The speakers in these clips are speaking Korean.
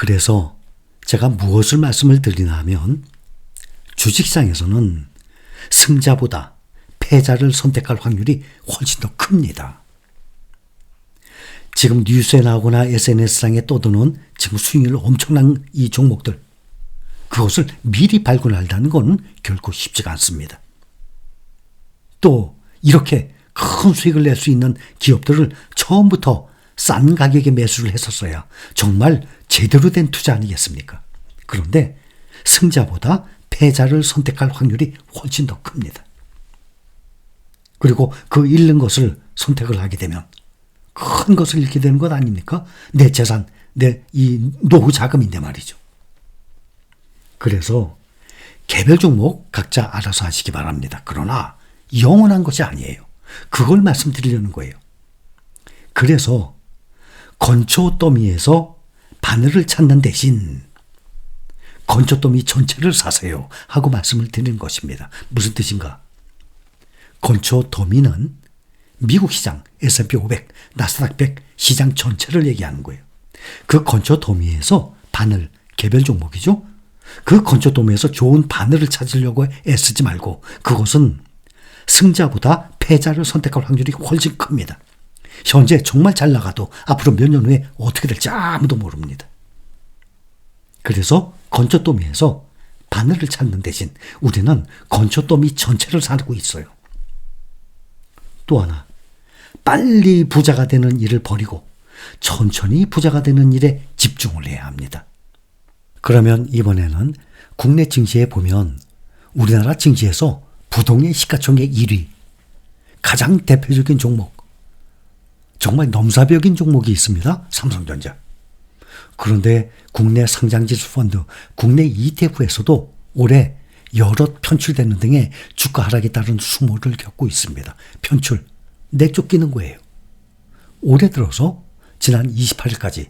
그래서 제가 무엇을 말씀을 드리나 하면 주식시장에서는 승자보다 패자를 선택할 확률이 훨씬 더 큽니다. 지금 뉴스에 나오거나 SNS상에 떠도는 지금 수익률 엄청난 이 종목들, 그것을 미리 발견한다는 건 결코 쉽지가 않습니다. 또 이렇게 큰 수익을 낼 수 있는 기업들을 처음부터 싼 가격에 매수를 했었어야 정말 제대로 된 투자 아니겠습니까? 그런데 승자보다 패자를 선택할 확률이 훨씬 더 큽니다. 그리고 그 잃는 것을 선택을 하게 되면 큰 것을 잃게 되는 것 아닙니까? 내 재산, 내 이 노후 자금인데 말이죠. 그래서 개별 종목 각자 알아서 하시기 바랍니다. 그러나 영원한 것이 아니에요. 그걸 말씀드리려는 거예요. 그래서 건초 더미에서 바늘을 찾는 대신 건초 더미 전체를 사세요 하고 말씀을 드리는 것입니다. 무슨 뜻인가? 건초 더미는 미국 시장, S&P 500, 나스닥 100 시장 전체를 얘기하는 거예요. 그 건초 더미에서 바늘, 개별 종목이죠. 그 건초 더미에서 좋은 바늘을 찾으려고 애쓰지 말고 그것은 승자보다 패자를 선택할 확률이 훨씬 큽니다. 현재 정말 잘 나가도 앞으로 몇 년 후에 어떻게 될지 아무도 모릅니다. 그래서 건초더미에서 바늘을 찾는 대신 우리는 건초더미 전체를 사고 있어요. 또 하나, 빨리 부자가 되는 일을 버리고 천천히 부자가 되는 일에 집중을 해야 합니다. 그러면 이번에는 국내 증시에 보면 우리나라 증시에서 부동의 시가총액 1위, 가장 대표적인 종목, 정말 넘사벽인 종목이 있습니다. 삼성전자. 그런데 국내 상장지수 펀드, 국내 ETF에서도 올해 여러 편출되는 등의 주가 하락에 따른 수모를 겪고 있습니다. 편출, 내쫓기는 거예요. 올해 들어서 지난 28일까지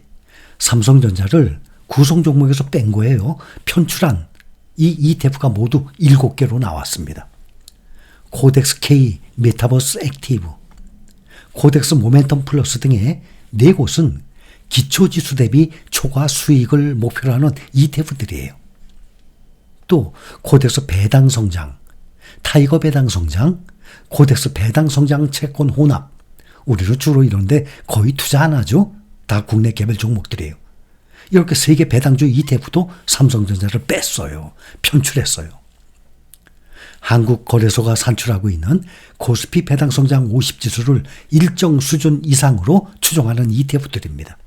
삼성전자를 구성 종목에서 뺀 거예요. 편출한 이 ETF가 모두 7개로 나왔습니다. 코덱스 K, 메타버스 액티브, 코덱스 모멘텀 플러스 등의 4곳은 기초지수 대비 초과 수익을 목표로 하는 ETF들이에요. 또 코덱스 배당 성장, 타이거 배당 성장, 코덱스 배당 성장 채권 혼합, 우리로 주로 이런데 거의 투자 안 하죠. 다 국내 개별 종목들이에요. 이렇게 3개 배당주 ETF도 삼성전자를 뺐어요. 편출했어요. 한국거래소가 산출하고 있는 코스피 배당성장 50지수를 일정 수준 이상으로 추정하는 ETF들입니다.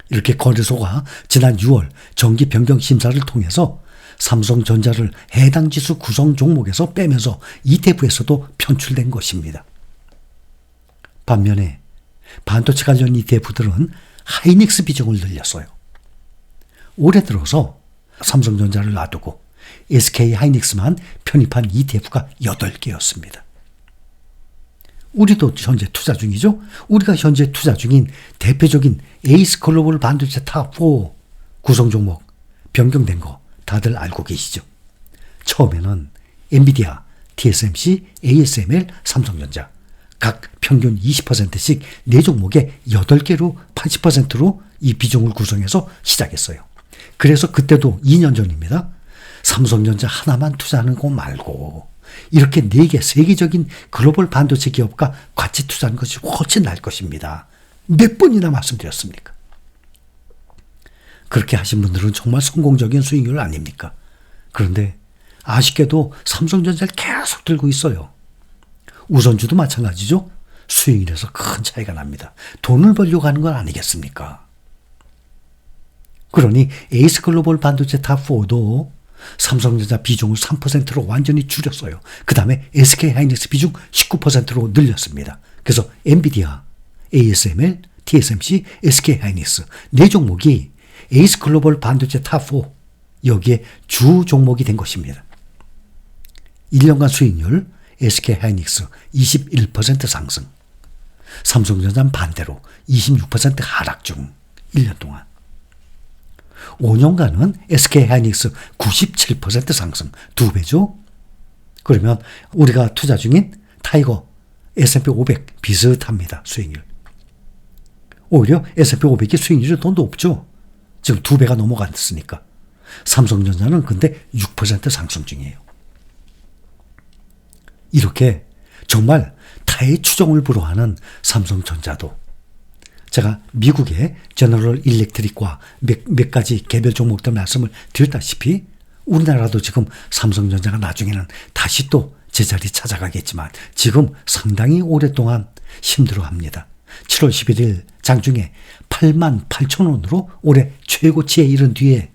이렇게 거래소가 지난 6월 정기 변경 심사를 통해서 삼성전자를 해당 지수 구성 종목에서 빼면서 ETF에서도 편출된 것입니다. 반면에 반도체 관련 ETF들은 하이닉스 비중을 늘렸어요. 올해 들어서 삼성전자를 놔두고 SK 하이닉스만 편입한 ETF가 8개였습니다. 우리도 현재 투자 중이죠. 우리가 현재 투자 중인 대표적인 에이스 글로벌 반도체 탑4 구성 종목 변경된 거 다들 알고 계시죠. 처음에는 엔비디아, TSMC, ASML, 삼성전자 각 평균 20%씩 4종목에 8개로 80%로 이 비중을 구성해서 시작했어요. 그래서 그때도 2년 전입니다. 삼성전자 하나만 투자하는 거 말고 이렇게 4개 세계적인 글로벌 반도체 기업과 같이 투자하는 것이 훨씬 나을 것입니다. 몇 번이나 말씀드렸습니까? 그렇게 하신 분들은 정말 성공적인 수익률 아닙니까? 그런데 아쉽게도 삼성전자를 계속 들고 있어요. 우선주도 마찬가지죠. 수익률에서 큰 차이가 납니다. 돈을 벌려고 하는 건 아니겠습니까? 그러니 에이스 글로벌 반도체 탑4도 삼성전자 비중을 3%로 완전히 줄였어요. 그 다음에 SK 하이닉스 비중 19%로 늘렸습니다. 그래서 엔비디아, ASML, TSMC, SK 하이닉스 4종목이 에이스 글로벌 반도체 탑4 여기에 주 종목이 된 것입니다. 1년간 수익률 SK 하이닉스 21% 상승, 삼성전자는 반대로 26% 하락 중 1년 동안. 5년간은 SK 하이닉스 97% 상승, 2배죠. 그러면 우리가 투자 중인 타이거, S&P 500 비슷합니다. 수익률. 오히려 S&P 500이 수익률이 더 높죠. 지금 2배가 넘어갔으니까. 삼성전자는 근데 6% 상승 중이에요. 이렇게 정말 타의 추종을 불허하는 삼성전자도 제가 미국의 제너럴 일렉트릭과 몇 가지 개별 종목들 말씀을 드렸다시피 우리나라도 지금 삼성전자가 나중에는 다시 또 제자리 찾아가겠지만 지금 상당히 오랫동안 힘들어합니다. 7월 11일 장중에 88,000원으로 올해 최고치에 이른 뒤에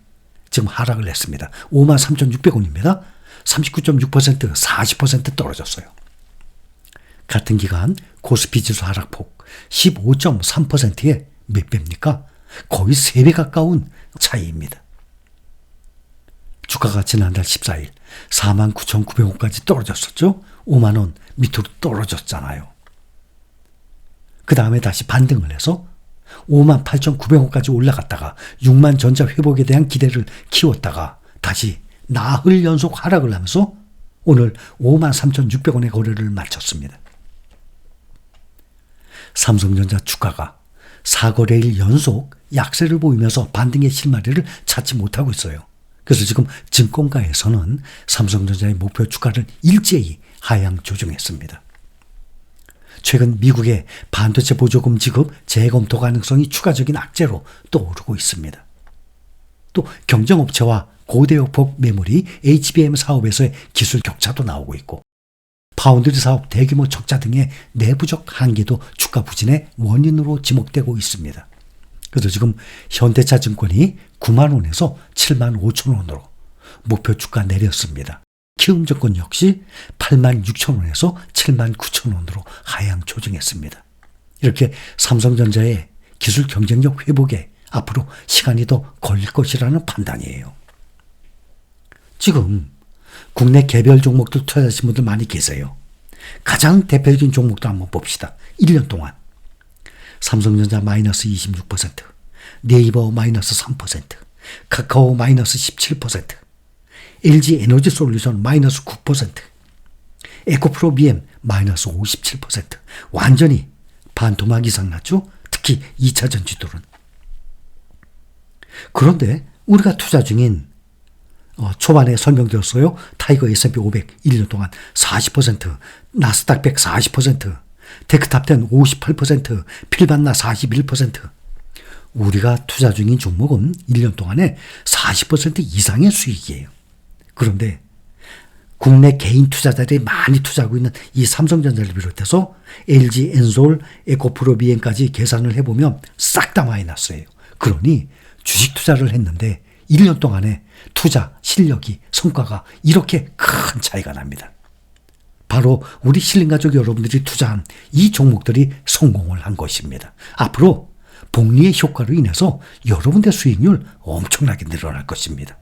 지금 하락을 했습니다. 53,600원입니다. 39.6% 40% 떨어졌어요. 같은 기간 코스피 지수 하락폭 15.3%에 몇 배입니까? 거의 3배 가까운 차이입니다. 주가가 지난달 14일 49,900원까지 떨어졌었죠. 5만원 밑으로 떨어졌잖아요. 그 다음에 다시 반등을 해서 58,900원까지 올라갔다가 6만 전자 회복에 대한 기대를 키웠다가 다시 나흘 연속 하락을 하면서 오늘 53,600원의 거래를 마쳤습니다. 삼성전자 주가가 4거래일 연속 약세를 보이면서 반등의 실마리를 찾지 못하고 있어요. 그래서 지금 증권가에서는 삼성전자의 목표 주가를 일제히 하향 조정했습니다. 최근 미국의 반도체 보조금 지급 재검토 가능성이 추가적인 악재로 떠오르고 있습니다. 또 경쟁업체와 고대역폭 메모리 HBM 사업에서의 기술 격차도 나오고 있고 파운드리 사업 대규모 적자 등의 내부적 한계도 주가 부진의 원인으로 지목되고 있습니다. 그래서 지금 현대차 증권이 9만 원에서 7만 5천 원으로 목표 주가 내렸습니다. 키움증권 역시 8만 6천 원에서 7만 9천 원으로 하향 조정했습니다. 이렇게 삼성전자의 기술 경쟁력 회복에 앞으로 시간이 더 걸릴 것이라는 판단이에요. 지금 국내 개별 종목들 투자하신 분들 많이 계세요. 가장 대표적인 종목도 한번 봅시다. 1년 동안 삼성전자 마이너스 26%, 네이버 마이너스 3%, 카카오 마이너스 17%, LG 에너지 솔루션 마이너스 9%, 에코프로 BM 마이너스 57%, 완전히 반토막 이상 났죠. 특히 2차 전지들은. 그런데 우리가 투자 중인 초반에 설명드렸어요. 타이거 S&P 500 1년 동안 40%, 나스닥 100 40%, 테크탑10 58%, 필반나 41%. 우리가 투자 중인 종목은 1년 동안에 40% 이상의 수익이에요. 그런데 국내 개인 투자자들이 많이 투자하고 있는 이 삼성전자를 비롯해서 LG, 엔솔, 에코프로 비엔까지 계산을 해보면 싹 다 마이너스예요. 그러니 주식 투자를 했는데 1년 동안에 투자 실력이 성과가 이렇게 큰 차이가 납니다. 바로 우리 신림가족 여러분들이 투자한 이 종목들이 성공을 한 것입니다. 앞으로 복리의 효과로 인해서 여러분의 수익률 엄청나게 늘어날 것입니다.